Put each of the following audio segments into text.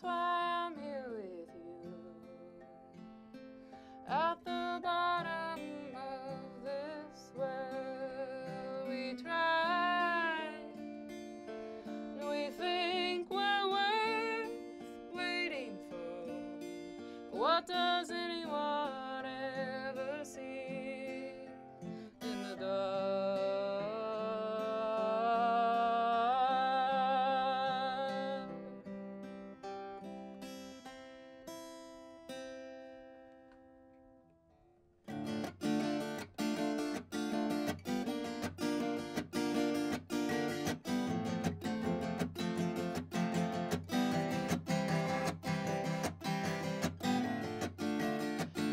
That's why I'm here with you. At the bottom of this well, we try. We think we're worth waiting for. What does anyone ever see in the dark?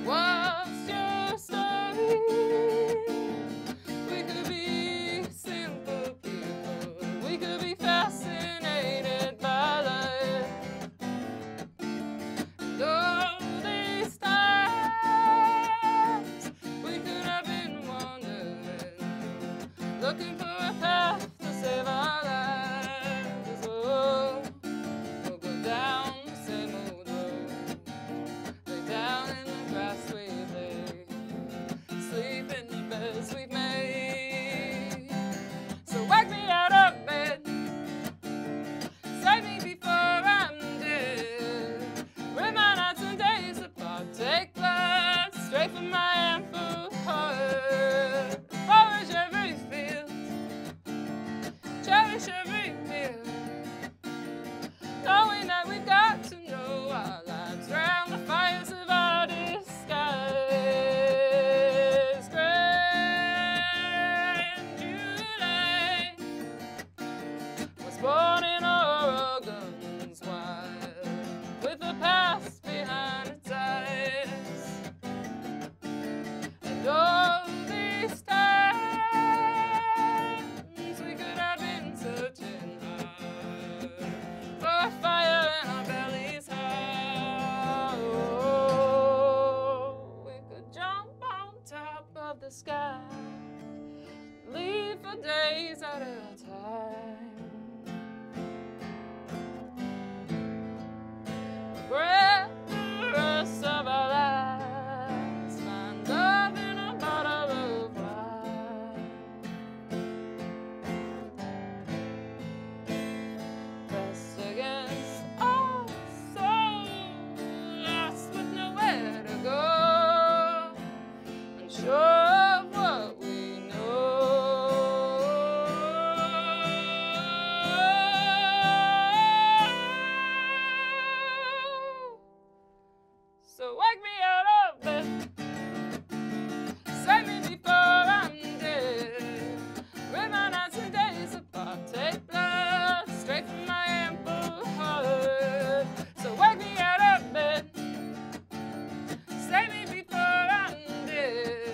What's your story? We could be simple people. We could be fascinated by life. And all these times we could have been wandering, looking for a path to save our lives. Oh, we'll go down the same old road, lay down in the grass we lay, sleep in the beds we've made. So wake me out of bed, save me before I'm dead. Rip my nights and days apart, take blood straight from my ample heart. Forage every field, cherish every meal, knowing that we've got to know our lives round the fires of our disguise. Grand July was born in Oregon's wild, with the past behind its eyes. And all these times we could have been searching hard for a fire in our bellies high. Oh, we could jump on top of the sky, leave for days at a time. Regret the rest of our lives, find love in a bottle of wine. Pressed against our soul, lost with nowhere to go, unsure of what we know. So wake me out of bed, save me before I'm dead. Rip my nights and days apart, take blood straight from my ample heart. So wake me out of bed, save me before I'm dead.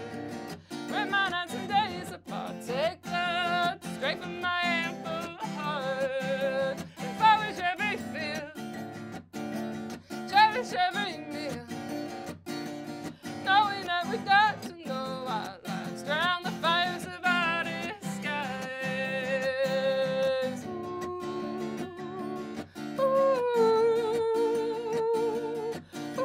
Rip my nights and days apart, take blood straight from my ample heart. And forage every field, cherish every meal, knowing that we got to know our lives drown the fires of our disguise. Ooh, ooh,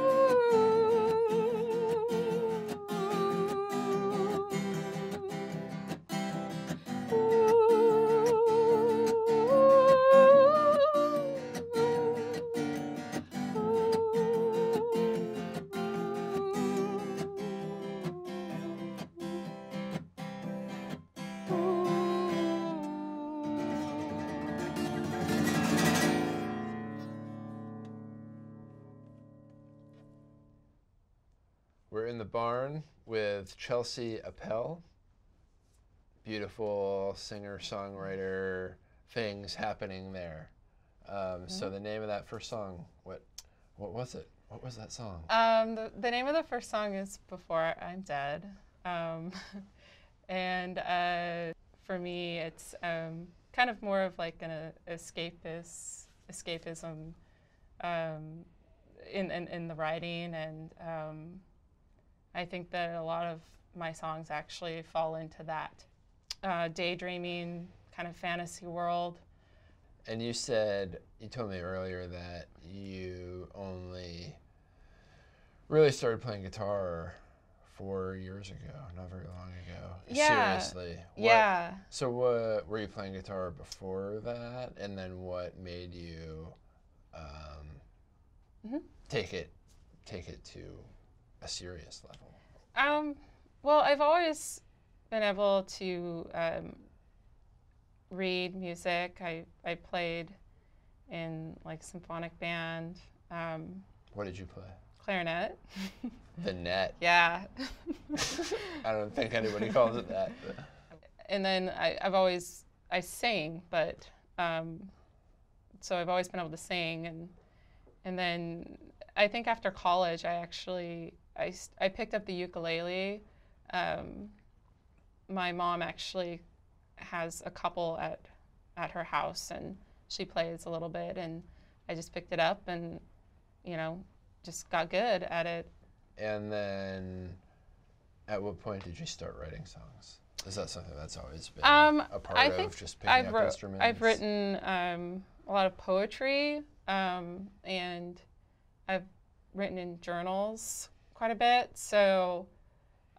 We're in the barn with Chelsea Appel. Beautiful singer-songwriter things happening there. So the name of that first song, what was it? What was that song? The name of the first song is Before I'm Dead. And for me, it's kind of more of like an escapism in the writing, and I think that a lot of my songs actually fall into that daydreaming kind of fantasy world. And you said you told me earlier that you only really started playing guitar 4 years ago, not very long ago. Yeah. Seriously. Yeah. So what were you playing guitar before that, and then what made you take it to a serious level? Well, I've always been able to read music. I played in like symphonic band. What did you play? Clarinet. The net. Yeah. I don't think anybody calls it that. But. And then I sing, but so I've always been able to sing, and then I think after college I picked up the ukulele. My mom actually has a couple at her house, and she plays a little bit, and I just picked it up and, just got good at it. And then at what point did you start writing songs? Is that something that's always been a part of just picking up instruments? I've written a lot of poetry, and I've written in journals quite a bit. So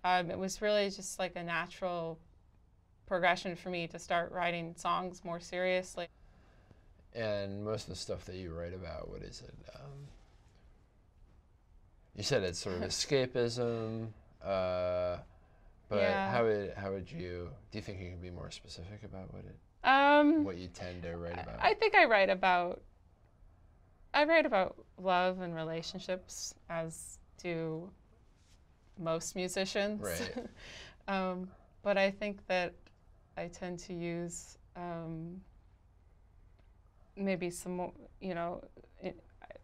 it was really just like a natural progression for me to start writing songs more seriously. And most of the stuff that you write about, what is it? You said it's sort of escapism, but yeah. how would you? Do you think you can be more specific about what you tend to write about? I think I write about love and relationships, as do most musicians. Right. But I think that I tend to use maybe some more,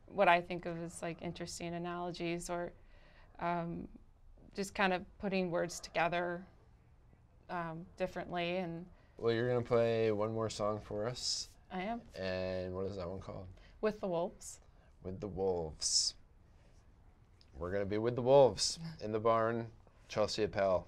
what I think of as like interesting analogies, or just kind of putting words together differently. And well, you're gonna play one more song for us. I am. And what is that one called? With the Wolves. With the Wolves. We're gonna be with the Wolves in the barn. Chelsea Appel.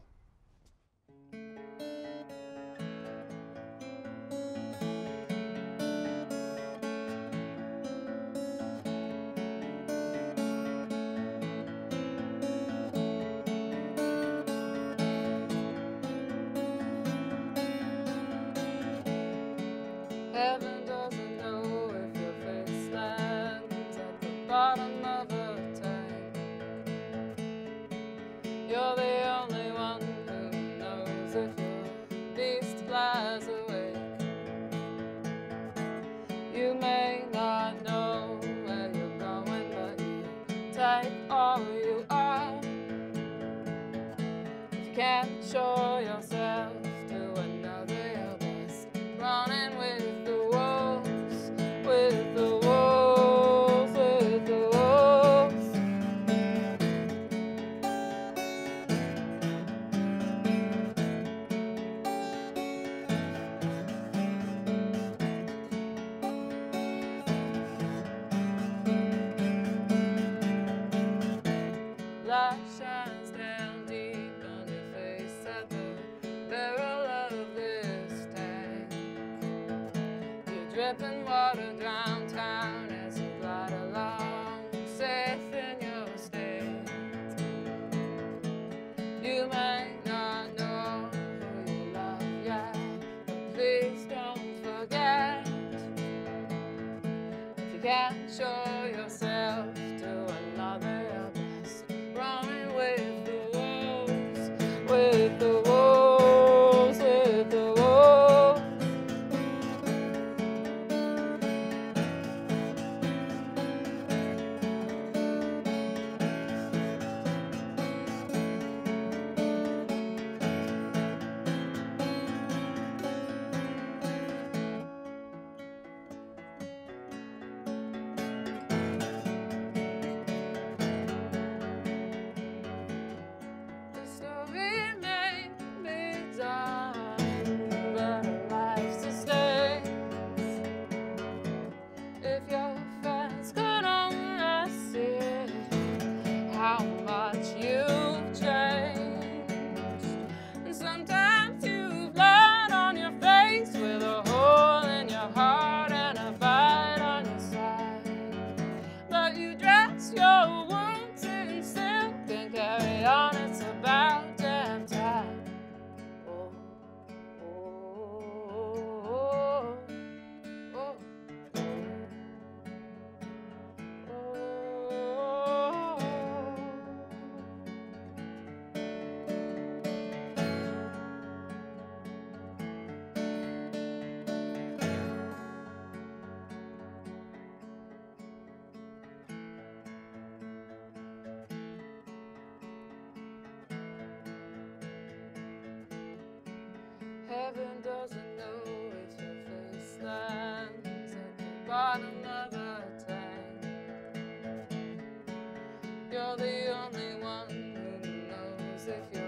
Heaven doesn't know if your face lands at the bottom of a tank. You're the only one who knows if your beast flies awake. You may not know where you're going, but you take all you are. If you can't show yourself to another, you're best running with the wolves, with the wolves, with the wolves. Light shines down deep on your face at the barrel of this tank. You're dripping water downtown as you glide along, safe in your state. You may not know who you love yet, but please don't forget. If you can't show yourself to another, you're best running with the wolves, with the wolves, with the wolves. The story may be done, but a life sustains. If your friends could only see how much you've changed. And sometimes you've lied on your face with a hole in your heart and a bite on your Heaven doesn't know if your face lands at the bottom of a tank. You're the only one who knows if you're